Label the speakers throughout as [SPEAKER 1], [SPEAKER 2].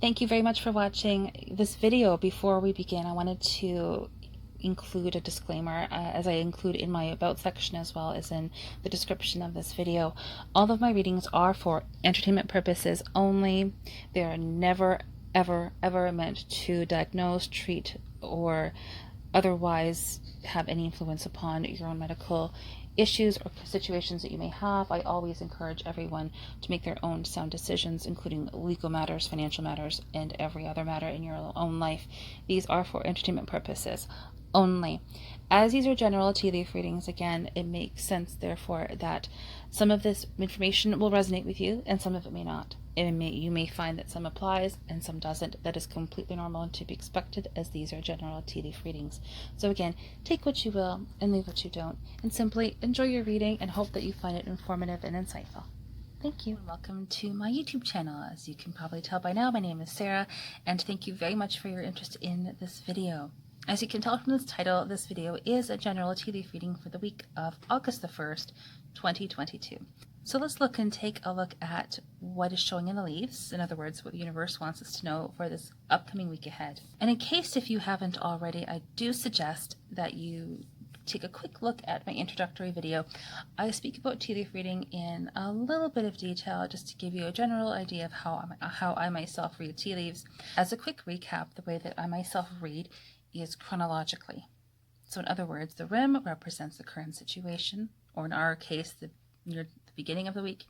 [SPEAKER 1] Thank you very much for watching this video. Before we begin, I wanted to include a disclaimer, as I include in my about section as well as in the description of this video. All of my readings are for entertainment purposes only. They are never, ever meant to diagnose, treat, or otherwise have any influence upon your own medical issues or situations that you may have. I always encourage everyone to make their own sound decisions, including legal matters, financial matters, and every other matter in your own life. These are for entertainment purposes only. As these are general tea leaf readings, again, it makes sense, therefore, that some of this information will resonate with you and some of it may not. You may find that some applies and some doesn't. That is completely normal and to be expected, as these are general tea leaf readings. So again, take what you will and leave what you don't, and simply enjoy your reading and hope that you find it informative and insightful. Thank you. Welcome to my YouTube channel. As you can probably tell by now, my name is Sarah, and thank you very much for your interest in this video. As you can tell from this title, this video is a general tea leaf reading for the week of August the 1st, 2022. So let's take a look at what is showing in the leaves. In other words, what the universe wants us to know for this upcoming week ahead. And in case if you haven't already, I do suggest that you take a quick look at my introductory video. I speak about tea leaf reading in a little bit of detail just to give you a general idea of how I myself read tea leaves. As a quick recap, the way that I myself read is chronologically. So in other words, the rim represents the current situation, or in our case, near the beginning of the week.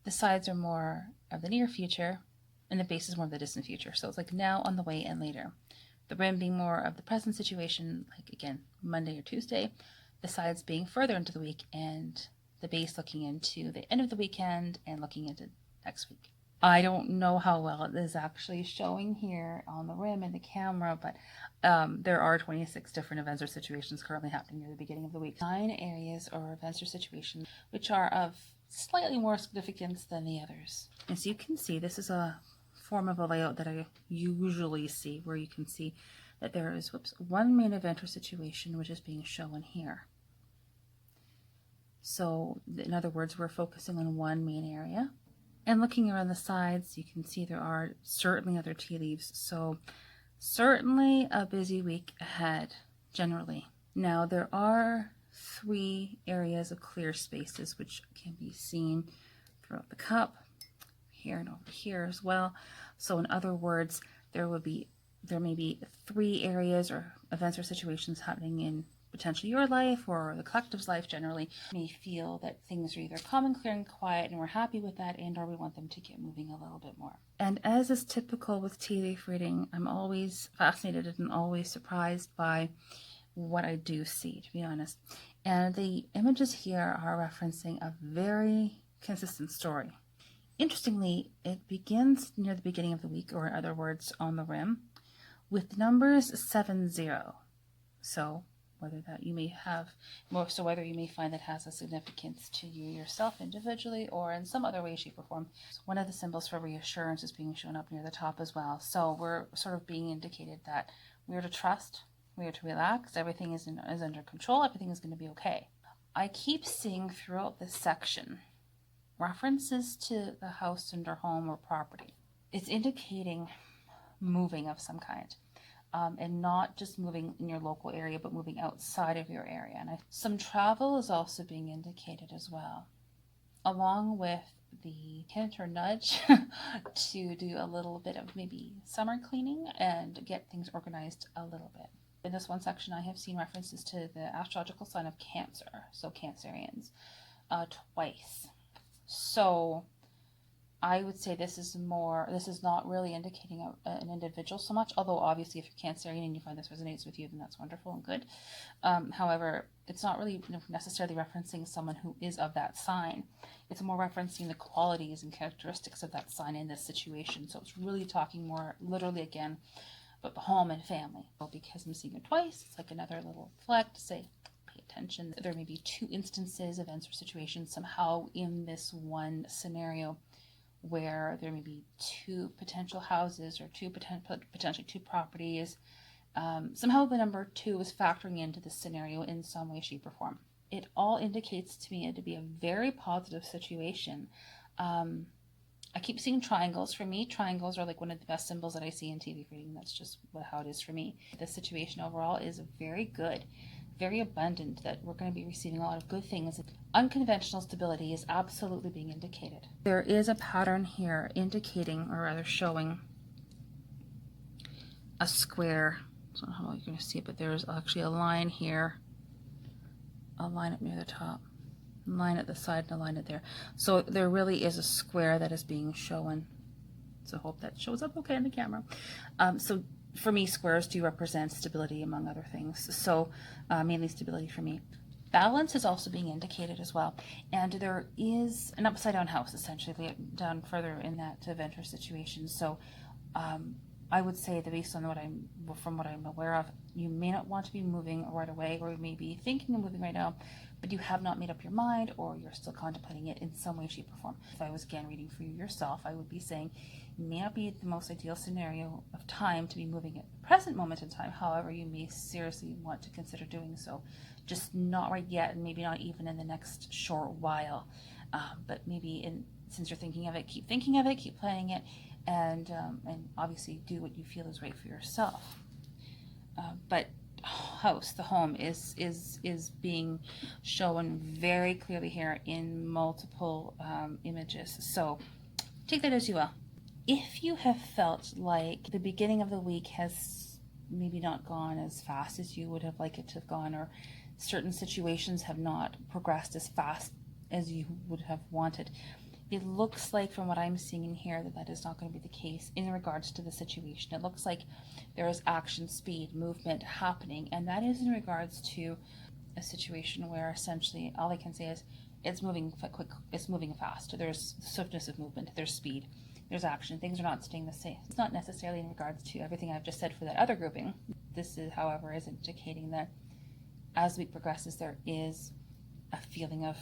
[SPEAKER 1] The sides are more of the near future, and the base is more of the distant future. So it's like now, on the way, and later. The rim being more of the present situation, like again, Monday or Tuesday. The sides being further into the week, and the base looking into the end of the weekend and looking into next week. I don't know how well it is actually showing here on the rim in the camera, but there are 26 different events or situations currently happening near the beginning of the week. 9 areas or events or situations which are of slightly more significance than the others. As you can see, this is a form of a layout that I usually see, where you can see that there is one main event or situation which is being shown here. So in other words, we're focusing on one main area. And looking around the sides, you can see there are certainly other tea leaves. So certainly a busy week ahead, generally. Now there are 3 areas of clear spaces which can be seen throughout the cup, here and over here as well. So in other words, there may be 3 areas or events or situations happening in potentially your life or the collective's life generally. You may feel that things are either calm and clear and quiet and we're happy with that, and or we want them to get moving a little bit more. And as is typical with tea leaf reading, I'm always fascinated and always surprised by what I do see, to be honest. And the images here are referencing a very consistent story. Interestingly, it begins near the beginning of the week, or in other words, on the rim, with numbers 70. So whether you may find that has a significance to you yourself individually or in some other way, shape, or form. One of the symbols for reassurance is being shown up near the top as well. So we're sort of being indicated that we are to trust, we are to relax, everything is under control, everything is going to be okay. I keep seeing throughout this section references to the house and or home or property. It's indicating moving of some kind. And not just moving in your local area, but moving outside of your area. And some travel is also being indicated as well, along with the hint or nudge to do a little bit of maybe summer cleaning and get things organized a little bit. In this one section, I have seen references to the astrological sign of Cancer, so Cancerians, twice. So I would say this is not really indicating an individual so much, although obviously if you're Cancerian and you find this resonates with you, then that's wonderful and good. However, it's not really necessarily referencing someone who is of that sign. It's more referencing the qualities and characteristics of that sign in this situation. So it's really talking more literally again about the home and family. Well, because I'm seeing it twice, it's like another little flag to say, pay attention. There may be 2 instances, events, or situations somehow in this one scenario where there may be 2 potential houses or potentially 2 properties. Somehow the number 2 is factoring into this scenario in some way, shape, or form. It all indicates to me to be a very positive situation. I keep seeing triangles. For me, triangles are like one of the best symbols that I see in TV reading. That's just how it is for me. The situation overall is very good, very abundant, that we're going to be receiving a lot of good things. Unconventional stability is absolutely being indicated. There is a pattern here indicating, or rather showing, a square. I don't know how you're going to see it, but there's actually a line here, a line up near the top, a line at the side, and a line at there. So there really is a square that is being shown. So I hope that shows up okay in the camera. So for me, squares do represent stability among other things. So mainly stability for me. Balance is also being indicated as well. And there is an upside down house, essentially, down further in that Venture situation. So I would say that based on from what I'm aware of, you may not want to be moving right away, or you may be thinking of moving right now, but you have not made up your mind, or you're still contemplating it in some way, shape, or form. If I was again reading for you yourself, I would be saying it may not be the most ideal scenario of time to be moving at the present moment in time. However, you may seriously want to consider doing so. Just not right yet, and maybe not even in the next short while. But maybe since you're thinking of it, keep thinking of it, keep planning it, and obviously do what you feel is right for yourself. But the home is being shown very clearly here in multiple images. So take that as you will. If you have felt like the beginning of the week has maybe not gone as fast as you would have liked it to have gone, or certain situations have not progressed as fast as you would have wanted, it looks like, from what I'm seeing in here, that is not going to be the case in regards to the situation. It looks like there is action, speed, movement happening, and that is in regards to a situation where essentially all I can say is it's moving quick, it's moving fast. There's swiftness of movement, there's speed, there's action. Things are not staying the same. It's not necessarily in regards to everything I've just said for that other grouping. This is, however, is indicating that as the week progresses, there is a feeling of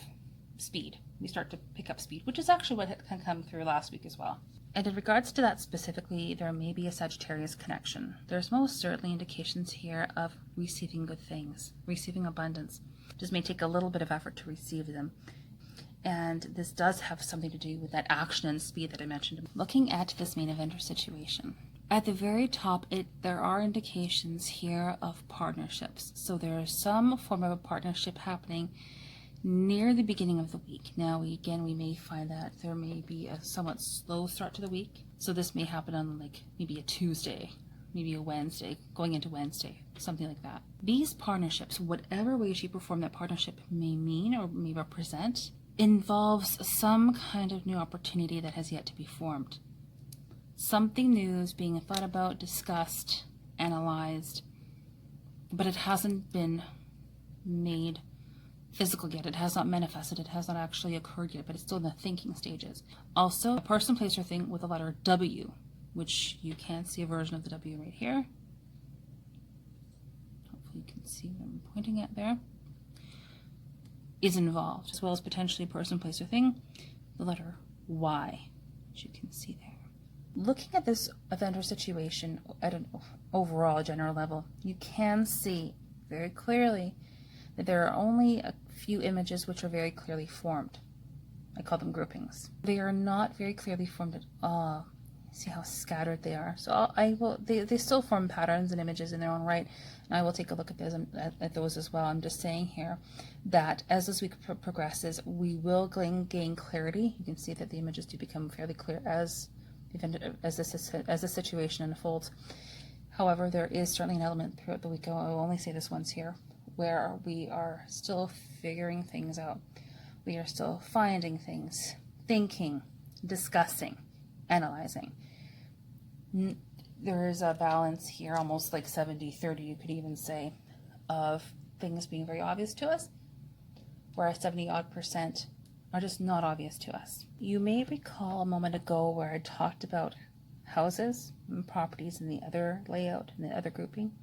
[SPEAKER 1] speed. We start to pick up speed, which is actually what had come through last week as well. And in regards to that specifically, there may be a Sagittarius connection. There's most certainly indications here of receiving good things, receiving abundance. Just may take a little bit of effort to receive them. And this does have something to do with that action and speed that I mentioned. Looking at this main eventer situation, at the very top, there are indications here of partnerships. So there is some form of a partnership happening near the beginning of the week. Now, we may find that there may be a somewhat slow start to the week. So this may happen on like maybe a Tuesday, maybe a Wednesday, going into Wednesday, something like that. These partnerships, whatever way, shape, or form that partnership may mean or may represent, involves some kind of new opportunity that has yet to be formed. Something new is being thought about, discussed, analyzed, but it hasn't been made physical yet. It has not manifested. It has not actually occurred yet, but it's still in the thinking stages. Also, a person, place, or thing with the letter W, which you can see a version of the W right here. Hopefully you can see what I'm pointing at there. Is involved, as well as potentially a person, place, or thing, the letter Y, which you can see there. Looking at this event or situation at an overall general level, you can see very clearly that there are only a few images which are very clearly formed. I call them groupings. They are not very clearly formed at all. See how scattered they are. So they still form patterns and images in their own right, and I will take a look at those as well. I'm just saying here that as this week progresses, we will gain clarity. You can see that the images do become fairly clear as the situation unfolds. However, there is certainly an element throughout the week, I will only say this once here, where we are still figuring things out. We are still finding things, thinking, discussing, analyzing. There is a balance here, almost like 70-30, you could even say, of things being very obvious to us, whereas 70-odd% are just not obvious to us. You may recall a moment ago where I talked about houses and properties in the other layout, in the other grouping.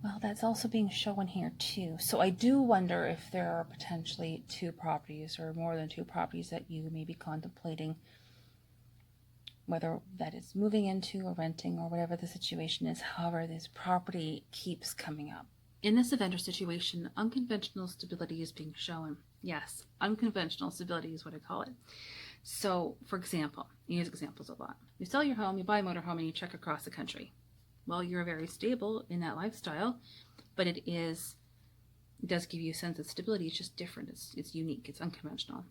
[SPEAKER 1] Well, that's also being shown here too. So I do wonder if there are potentially two properties or more than two properties that you may be contemplating, whether that is moving into or renting or whatever the situation is. However, this property keeps coming up. In this event or situation, unconventional stability is being shown. Yes, unconventional stability is what I call it. So, for example, you use examples a lot. You sell your home, you buy a motorhome, and you trek across the country. Well, you're very stable in that lifestyle, but it does give you a sense of stability. It's just different. It's unique. It's unconventional.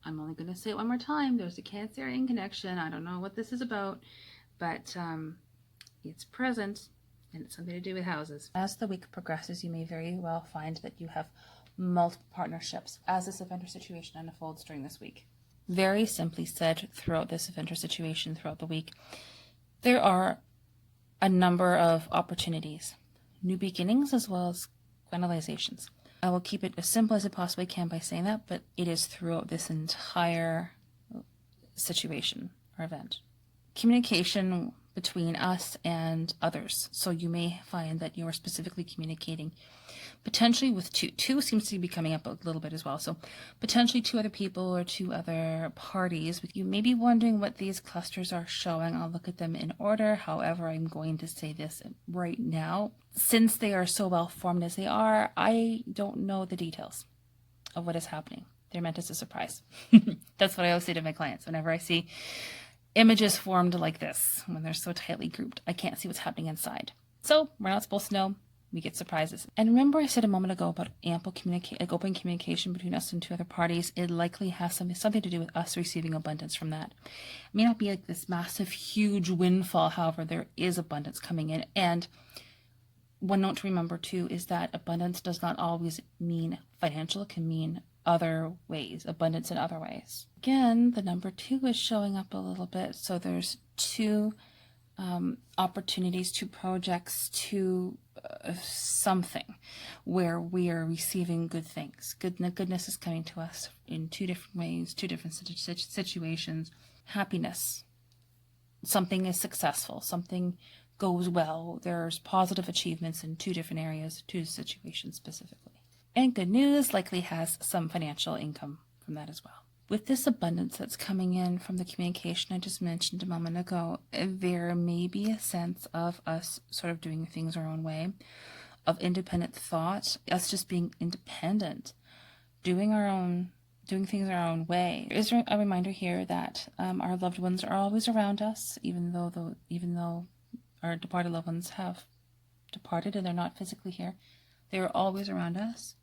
[SPEAKER 1] I'm only going to say it one more time. There's a Cancerian connection. I don't know what this is about, but it's present, and it's something to do with houses. As the week progresses, you may very well find that you have multiple partnerships as this event or situation unfolds during this week. Very simply said, throughout this event or situation throughout the week, there are a number of opportunities, new beginnings as well as finalizations. I will keep it as simple as I possibly can by saying that, but it is throughout this entire situation or event. Communication between us and others. So you may find that you are specifically communicating potentially with two seems to be coming up a little bit as well. So potentially 2 other people or 2 other parties. You may be wondering what these clusters are showing. I'll look at them in order. However, I'm going to say this right now. Since they are so well formed as they are, I don't know the details of what is happening. They're meant as a surprise. That's what I always say to my clients whenever I see images formed like this, when they're so tightly grouped. I can't see what's happening inside. So we're not supposed to know. We get surprises. And remember I said a moment ago about open communication between us and 2 other parties. It likely has something to do with us receiving abundance from that. It may not be like this massive, huge windfall. However, there is abundance coming in. And one note to remember too is that abundance does not always mean financial. It can mean other ways, abundance in other ways. Again, the number 2 is showing up a little bit. So there's 2 opportunities, 2 projects, 2 something where we are receiving good things. Goodness is coming to us in 2 different ways, 2 different situations. Happiness. Something is successful. Something goes well. There's positive achievements in 2 different areas, 2 situations specifically. And good news likely has some financial income from that as well. With this abundance that's coming in from the communication I just mentioned a moment ago, there may be a sense of us sort of doing things our own way, of independent thought, us just being independent, doing things our own way. There is a reminder here that our loved ones are always around us, even though our departed loved ones have departed and they're not physically here. They are always around us,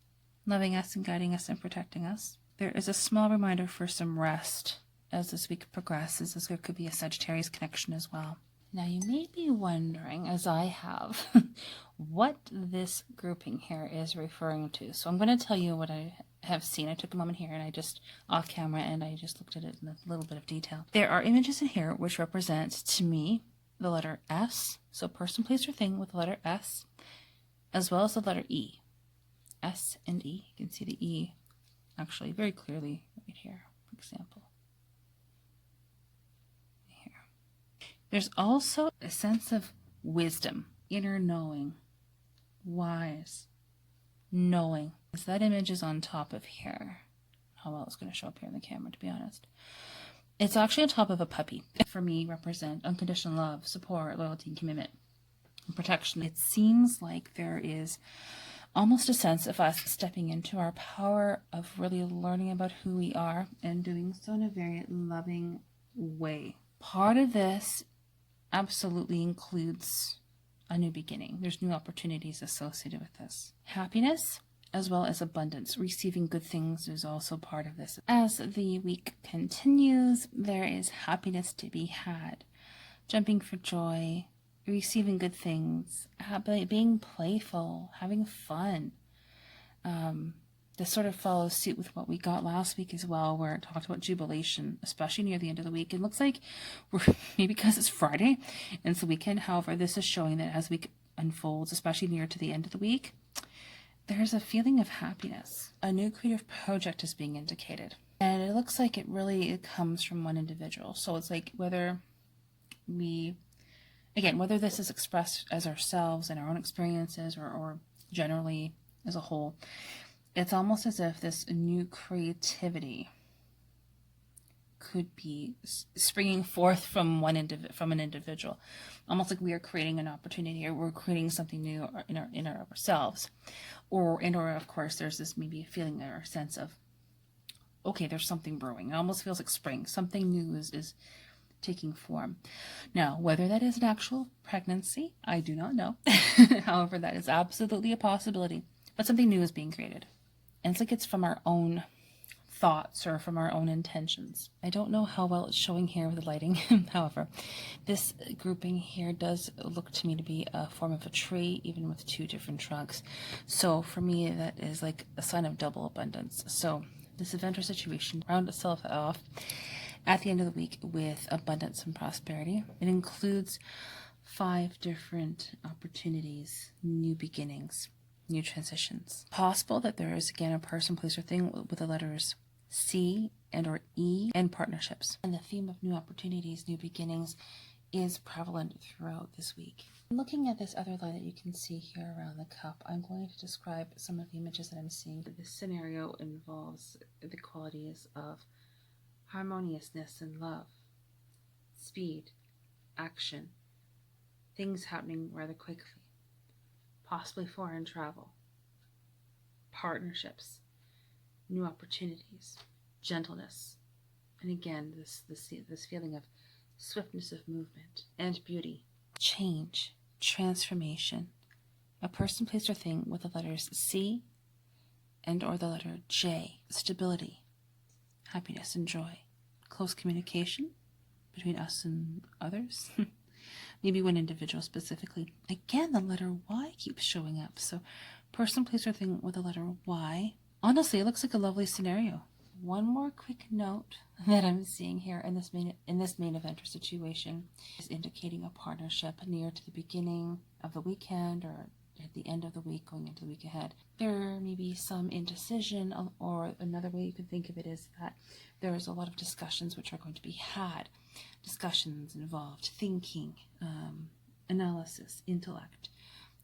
[SPEAKER 1] loving us and guiding us and protecting us. There is a small reminder for some rest as this week progresses, as there could be a Sagittarius connection as well. Now you may be wondering, as I have, what this grouping here is referring to. So I'm going to tell you what I have seen. I took a moment here and I just off camera and I just looked at it in a little bit of detail. There are images in here which represent to me the letter S, so person, place, or thing with the letter S, as well as the letter E. S and E. You can see the E actually very clearly right here, for example. Here. There's also a sense of wisdom, inner knowing, wise, knowing. So that image is on top of here. How well it's going to show up here in the camera, to be honest. It's actually on top of a puppy. For me, represent unconditional love, support, loyalty, and commitment, and protection. It seems like there is almost a sense of us stepping into our power of really learning about who we are and doing so in a very loving way. Part of this absolutely includes a new beginning. There's new opportunities associated with this. Happiness as well as abundance. Receiving good things is also part of this. As the week continues, there is happiness to be had. Jumping for joy, receiving good things, being playful, having fun. This sort of follows suit with what we got last week as well, where it talked about jubilation, especially near the end of the week. It looks like maybe because it's Friday and it's the weekend. However, this is showing that as the week unfolds, especially near to the end of the week, there's a feeling of happiness. A new creative project is being indicated. And it looks like it comes from one individual. So it's like whether this is expressed as ourselves and our own experiences or generally as a whole, it's almost as if this new creativity could be springing forth from an individual, almost like we are creating an opportunity, or we're creating something new in ourselves, or of course there's this maybe a feeling or a sense of, okay, there's something brewing. It almost feels like spring. Something new is taking form. Now, whether that is an actual pregnancy, I do not know. However, that is absolutely a possibility. But something new is being created. And it's like it's from our own thoughts or from our own intentions. I don't know how well it's showing here with the lighting. However, this grouping here does look to me to be a form of a tree, even with two different trunks. So for me, that is like a sign of double abundance. So this event or situation round itself off at the end of the week with abundance and prosperity. It includes 5 different opportunities, new beginnings, new transitions. Possible that there is again a person, place, or thing with the letters C and or E, and partnerships. And the theme of new opportunities, new beginnings is prevalent throughout this week. Looking at this other line that you can see here around the cup, I'm going to describe some of the images that I'm seeing. This scenario involves the qualities of harmoniousness and love, speed, action, things happening rather quickly, possibly foreign travel, partnerships, new opportunities, gentleness, and again this feeling of swiftness of movement and beauty, change, transformation, a person, place, or thing with the letters C and or the letter J, stability, happiness and joy, close communication between us and others, maybe one individual specifically. Again, the letter Y keeps showing up. So person, place, or thing with the letter Y. Honestly, it looks like a lovely scenario. One more quick note that I'm seeing here in this main event or situation is indicating a partnership near to the beginning of the weekend or at the end of the week going into the week ahead. There may be some indecision, or another way you could think of it is that there is a lot of discussions which are going to be had. Discussions involved thinking, analysis, intellect,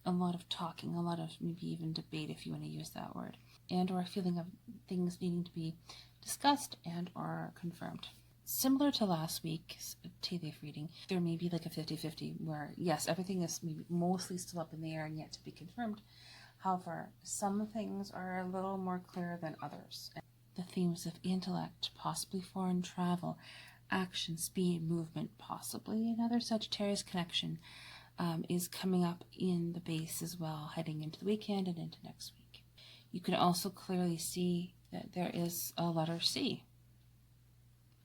[SPEAKER 1] a lot of talking, a lot of maybe even debate, if you want to use that word, and or a feeling of things needing to be discussed and or confirmed. Similar to last week's tea leaf reading, there may be like a 50-50 where, yes, everything is maybe mostly still up in the air and yet to be confirmed. However, some things are a little more clear than others. The themes of intellect, possibly foreign travel, action, speed, movement, possibly another Sagittarius connection is coming up in the base as well, heading into the weekend and into next week. You can also clearly see that there is a letter C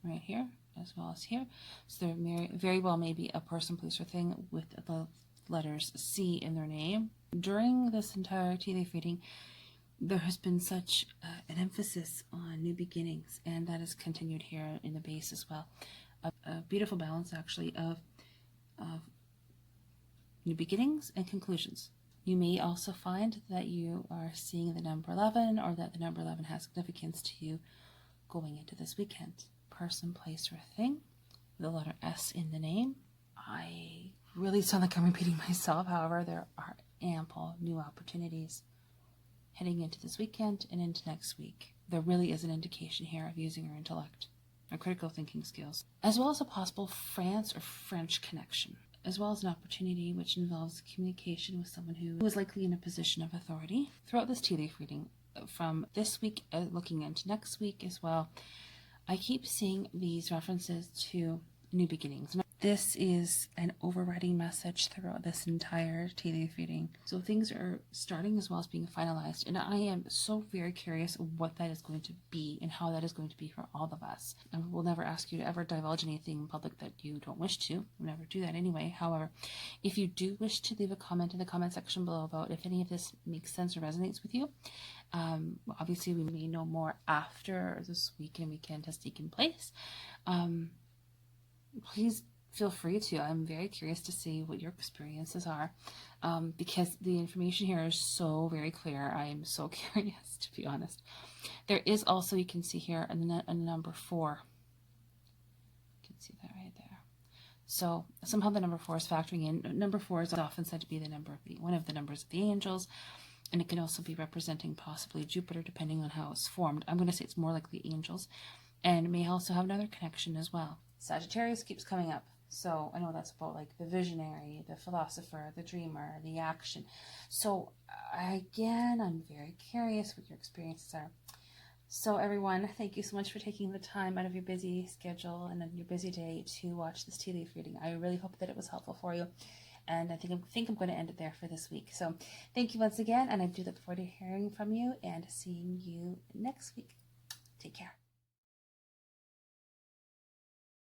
[SPEAKER 1] right here as well as here. So there very well may be a person, place, or thing with the letters C in their name. During this entire tea leaf reading, there has been such an emphasis on new beginnings, and that is continued here in the base as well. A beautiful balance, actually, of new beginnings and conclusions. You may also find that you are seeing the number 11, or that the number 11 has significance to you going into this weekend. Person, place, or thing with the letter S in the name. I really sound like I'm repeating myself. However, there are ample new opportunities heading into this weekend and into next week. There really is an indication here of using your intellect or critical thinking skills, as well as a possible France or French connection, as well as an opportunity which involves communication with someone who is likely in a position of authority. Throughout this tea leaf reading, from this week looking into next week as well, I keep seeing these references to new beginnings. This is an overriding message throughout this entire tea leaf reading. So things are starting as well as being finalized, and I am so very curious what that is going to be and how that is going to be for all of us. And we'll never ask you to ever divulge anything in public that you don't wish to. We'll never do that anyway. However, if you do wish to leave a comment in the comment section below about if any of this makes sense or resonates with you, obviously we may know more after this weekend has taken place. Please feel free to. I'm very curious to see what your experiences are, because the information here is so very clear. I am so curious, to be honest. There is also, you can see here, a number 4. You can see that right there. So somehow the number 4 is factoring in. Number 4 is often said to be one of the numbers of the angels, and it can also be representing possibly Jupiter, depending on how it's formed. I'm going to say it's more likely angels. and may also have another connection as well. Sagittarius keeps coming up. So I know that's about like the visionary, the philosopher, the dreamer, the action. So again, I'm very curious what your experiences are. So everyone, thank you so much for taking the time out of your busy schedule and your busy day to watch this tea leaf reading. I really hope that it was helpful for you. And I think I'm going to end it there for this week. So thank you once again, and I do look forward to hearing from you and seeing you next week. Take care.